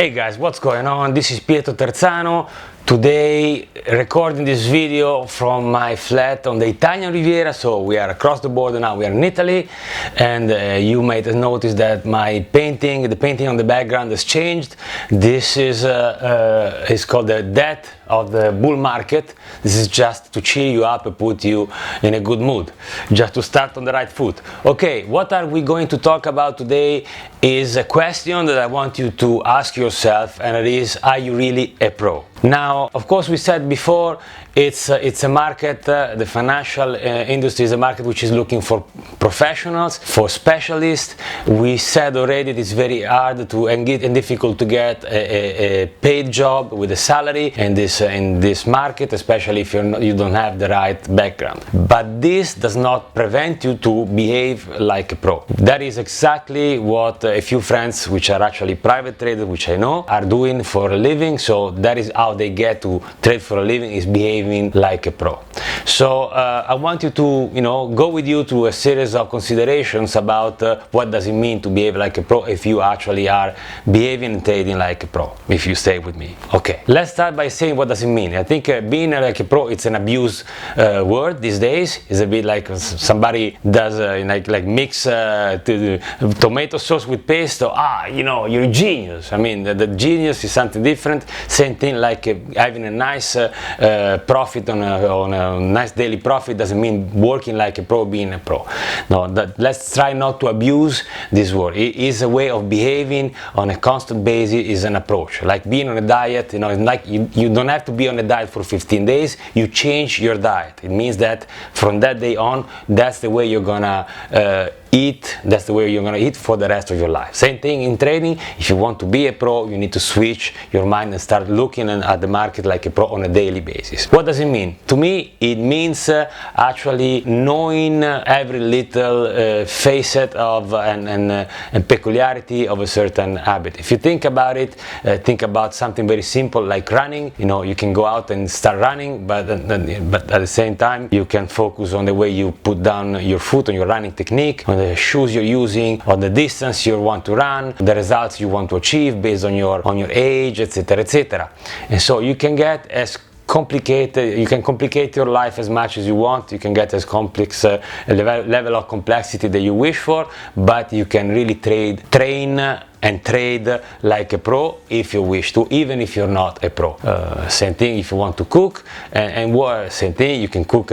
Hey guys, what's going on? This is Pietro Terzano. Today recording this video from my flat on the Italian Riviera. So we are across the border now, we are in Italy, and you might have noticed that my painting, the painting on the background has changed. This is called the Death of the Bull Market. This is just to cheer you up and put you in a good mood, just to start on the right foot. Okay, what are we going to talk about today is a question that I want you to ask yourself, and it is, are you really a pro? Now, of course, we said before, it's a market, the financial industry is a market which is looking for professionals, for specialists. We said already it's very hard to and difficult to get a paid job with a salary in this market, especially if you don't have the right background. But this does not prevent you to behave like a pro. That is exactly what a few friends, which are actually private traders, which I know, are doing for a living. So that is how they get to trade for a living, is behaving like a pro. So I want you to, go with you through a series of considerations about what does it mean to behave like a pro if you actually are behaving and trading like a pro, if you stay with me. Okay, let's start by saying what does it mean. I think being like a pro, it's an abused word these days. It's a bit like somebody does like mix tomato sauce with pesto. You're a genius. I mean, the genius is something different. Same thing like having a nice profit on a nice daily profit doesn't mean working like a pro, being a pro. No, let's try not to abuse this word. It is a way of behaving on a constant basis, is an approach. Like being on a diet, like you don't have to be on a diet for 15 days, you change your diet. It means that from that day on, that's the way you're gonna eat, that's the way you're going to eat for the rest of your life. Same thing in trading. If you want to be a pro, you need to switch your mind and start looking at the market like a pro on a daily basis. What does it mean? To me, it means actually knowing every little facet of and peculiarity of a certain habit. If you think about it, think about something very simple like running. You can go out and start running, but at the same time, you can focus on the way you put down your foot, on your running technique, on the shoes you're using, on the distance you want to run, the results you want to achieve based on your age, etc., etc. And so you can get as complicated, you can complicate your life as much as you want, you can get as complex a level of complexity that you wish for, but you can really train and trade like a pro if you wish to, even if you're not a pro. Same thing if you want to cook, same thing, you can cook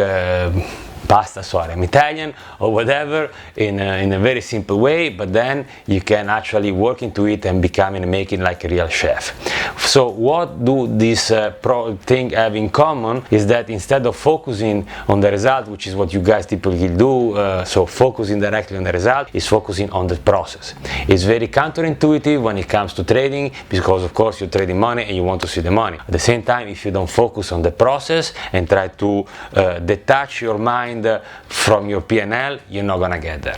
pasta, sorry, I'm Italian, or whatever, in a very simple way, but then you can actually work into it and making like a real chef. So what do this pro thing have in common is that instead of focusing on the result, which is what you guys typically do, so focusing directly on the result, is focusing on the process. It's very counterintuitive when it comes to trading, because of course you're trading money and you want to see the money. At the same time, if you don't focus on the process and try to detach your mind from your P&L, you're not gonna get there.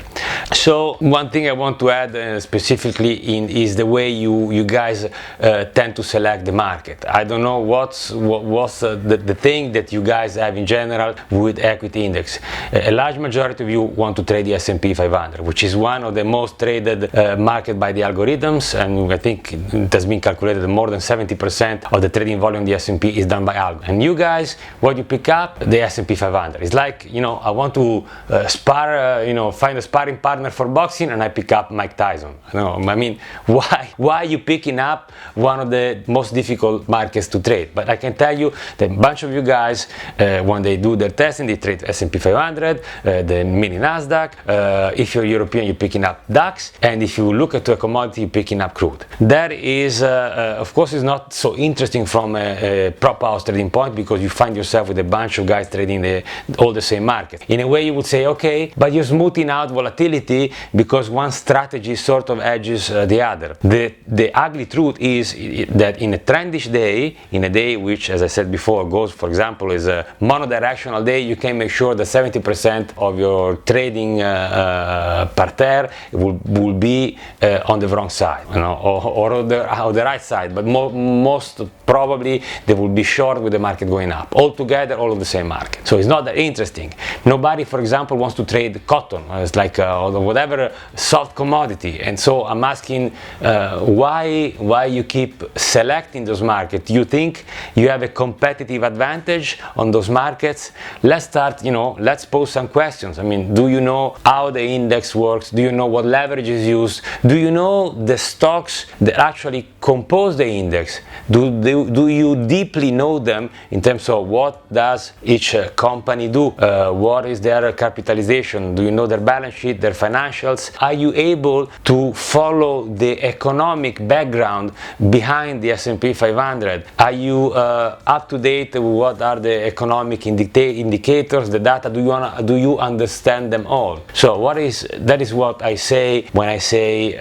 So one thing I want to add specifically is the way you guys tend to select the market. I don't know what's the thing that you guys have in general with equity index. A large majority of you want to trade the S&P 500, which is one of the most traded market by the algorithms, and I think it has been calculated that more than 70% of the trading volume in the S&P is done by algo. And you guys, what you pick up? The S&P 500. It's like, I want to find a sparring partner for boxing, and I pick up Mike Tyson. I mean, why are you picking up one of the most difficult markets to trade? But I can tell you that a bunch of you guys, when they do their testing, they trade S&P 500, the mini Nasdaq. If you're European, you're picking up DAX, and if you look at a commodity, you're picking up crude. That is, of course, is not so interesting from a prop house trading point, because you find yourself with a bunch of guys trading all the same market. In a way, you would say, okay, but you're smoothing out volatility because one strategy sort of edges the other. The ugly truth is that in a trendish day, in a day which, as I said before, goes, for example, is a monodirectional day, you can make sure that 70% of your trading parterre will be on the wrong side, or on the right side, but most probably they will be short with the market going up. All together, all of the same market. So it's not that interesting. Nobody, for example, wants to trade cotton. It's like all whatever soft commodity. And so I'm asking why you keep selecting those markets. You think you have a competitive advantage on those markets? Let's start, let's pose some questions. I mean, do you know how the index works? Do you know what leverage is used? Do you know the stocks that actually compose the index? Do you deeply know them in terms of what does each company do? What is their capitalization? Do you know their balance sheet, their financials? Are you able to follow the economic background behind the S&P 500? Are you up to date with what are the economic indicators, the data? Do you understand them all? So that is what I say when I say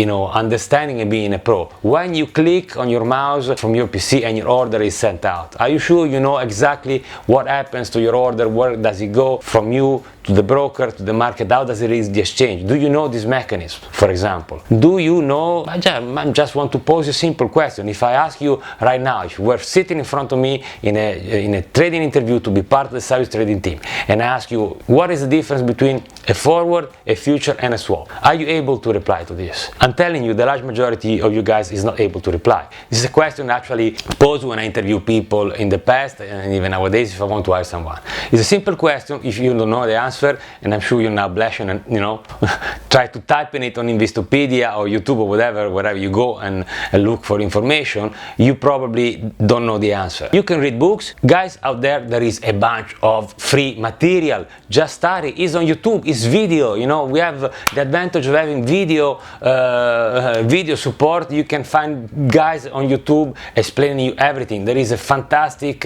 understanding and being a pro. When you click on your mouse from your PC and your order is sent out, are you sure you know exactly what happens to your order? Where does it go from you to the broker, to the market? How does it reach the exchange? Do you know this mechanism, for example? Do you know? I just want to pose a simple question. If I ask you right now, if you were sitting in front of me in a trading interview to be part of the Savius trading team, and I ask you, what is the difference between a forward, a future, and a swap? Are you able to reply to this? I'm telling you, the large majority of you guys is not able to reply. This is a question actually posed when I interview people in the past, and even nowadays if I want to hire someone. It's a simple question. If you don't know the answer, and I'm sure you're now blushing and try to type in it on Investopedia or YouTube or wherever you go and look for information, you probably don't know the answer. You can read books. Guys out there is a bunch of free material. Just study. It's on YouTube. It's video. We have the advantage of having video support. You can find guys on YouTube explaining you everything. There is a fantastic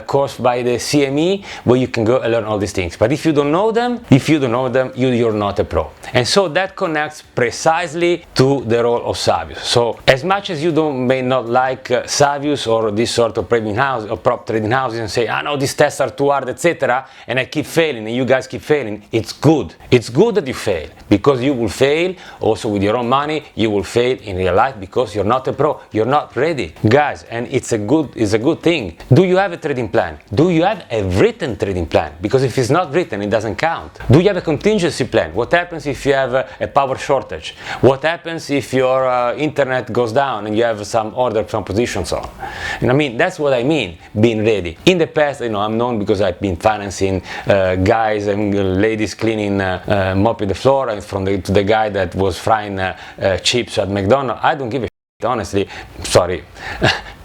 course by the CME where you can go and learn all these things. But if you don't know them, you're not a pro. And so that connects precisely to the role of Savius. So as much as you may not like Savius or this sort of trading house or prop trading houses and say, no, these tests are too hard, etc., and I keep failing and you guys keep failing, it's good. It's good that you fail, because you will fail also with your own money. You will fail in real life because you're not a pro. You're not ready, guys, and it's a good thing. Do you have a trading plan? Do you have a written trading plan? Because if it's not written, it doesn't count. Do you have a contingency plan? What happens if you have a power shortage? What happens if your internet goes down and you have some order from positions on? That's what I mean, being ready. In the past, I'm known because I've been financing guys and ladies cleaning, mopping the floor, and to the guy that was frying chips at McDonald's. I don't give a shit, honestly. Sorry.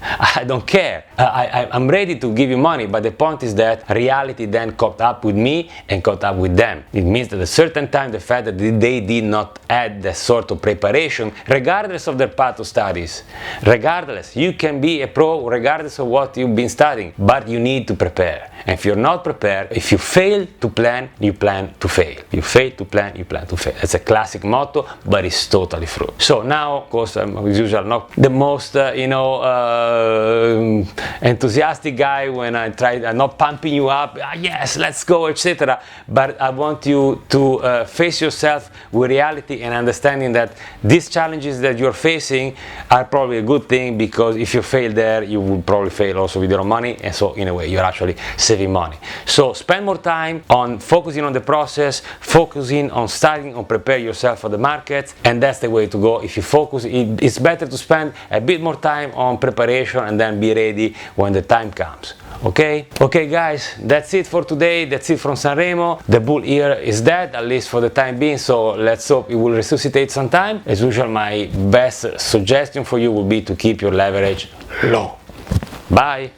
I don't care. I'm ready to give you money, but the point is that reality then caught up with me and caught up with them. It means that at a certain time, the fact that they did not add the sort of preparation, regardless of their path of studies, regardless, you can be a pro regardless of what you've been studying, but you need to prepare. And if you're not prepared, if you fail to plan, you plan to fail. You fail to plan, you plan to fail. That's a classic motto, but it's totally true. So now, of course, I'm as usual not the most, enthusiastic guy when I'm not pumping you up, yes, let's go, etc. But I want you to face yourself with reality and understanding that these challenges that you're facing are probably a good thing, because if you fail there, you will probably fail also with your own money, and so in a way you're actually saving money. So spend more time on focusing on the process, focusing on studying, on prepare yourself for the market, and that's the way to go. If you focus, it's better to spend a bit more time on preparation and then be ready when the time comes. Okay guys, that's it for today. That's it from Sanremo. The bull here is dead, at least for the time being, so let's hope it will resuscitate sometime. As usual, my best suggestion for you will be to keep your leverage low. Bye.